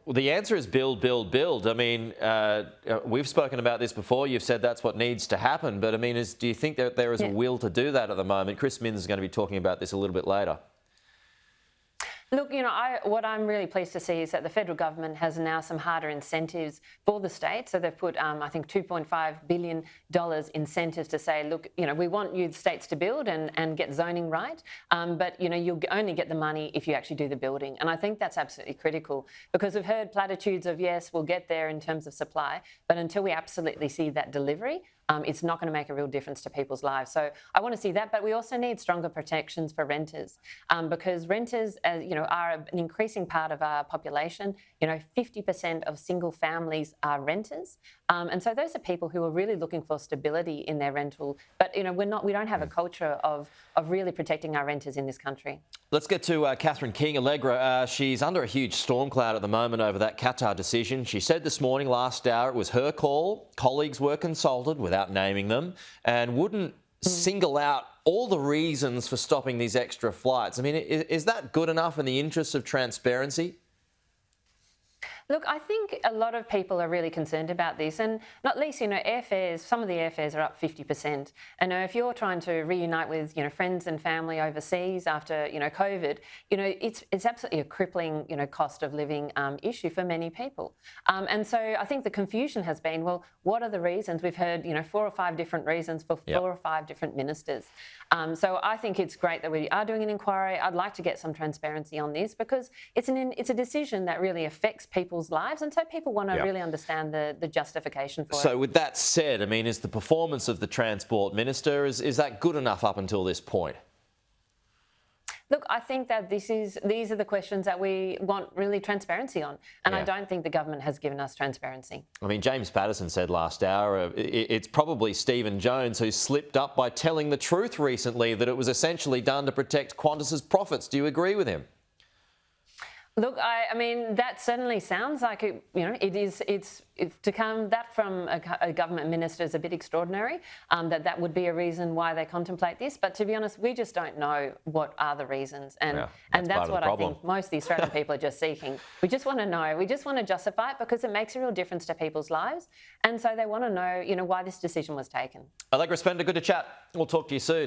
Well, the answer is build, build, build. I mean, we've spoken about this before. You've said that's what needs to happen. But I mean, do you think that there is a will to do that at the moment? Chris Minns is going to be talking about this a little bit later. Look, what I'm really pleased to see is that the federal government has now some harder incentives for the states. So they've put, I think, $2.5 billion incentives to say, look, we want you, the states, to build and get zoning right. But, you'll only get the money if you actually do the building. And I think that's absolutely critical because we've heard platitudes of, yes, we'll get there in terms of supply. But until we absolutely see that delivery, it's not going to make a real difference to people's lives. So I want to see that, but we also need stronger protections for renters because renters, are an increasing part of our population. 50% of single families are renters, and so those are people who are really looking for stability in their rental. But we don't have a culture of really protecting our renters in this country. Let's get to Catherine King Allegra. She's under a huge storm cloud at the moment over that Qatar decision. She said this morning, last hour, it was her call. Colleagues were consulted without naming them and wouldn't single out all the reasons for stopping these extra flights. I mean, is that good enough in the interests of transparency? Look, I think a lot of people are really concerned about this, and not least, airfares. Some of the airfares are up 50%. And if you're trying to reunite with, friends and family overseas after, COVID, it's absolutely a crippling, cost of living issue for many people. And so I think the confusion has been, well, what are the reasons? We've heard, 4 or 5 different reasons for 4 or 5 different ministers. So I think it's great that we are doing an inquiry. I'd like to get some transparency on this because it's a decision that really affects people's lives, and so people want to really understand the justification for it. So with that said, I mean, is the performance of the Transport Minister, is that good enough up until this point? Look, I think that these are the questions that we want really transparency on, and I don't think the government has given us transparency. I mean, James Patterson said last hour it's probably Stephen Jones who slipped up by telling the truth recently, that it was essentially done to protect Qantas's profits. Do you agree with him? Look, I mean, that certainly sounds like it's to come that from a government minister is a bit extraordinary. That would be a reason why they contemplate this. But to be honest, we just don't know what are the reasons, and that's what I think most of the Australian people are just seeking. We just want to know. We just want to justify it because it makes a real difference to people's lives, and so they want to know, why this decision was taken. Allegra Spender, good to chat. We'll talk to you soon.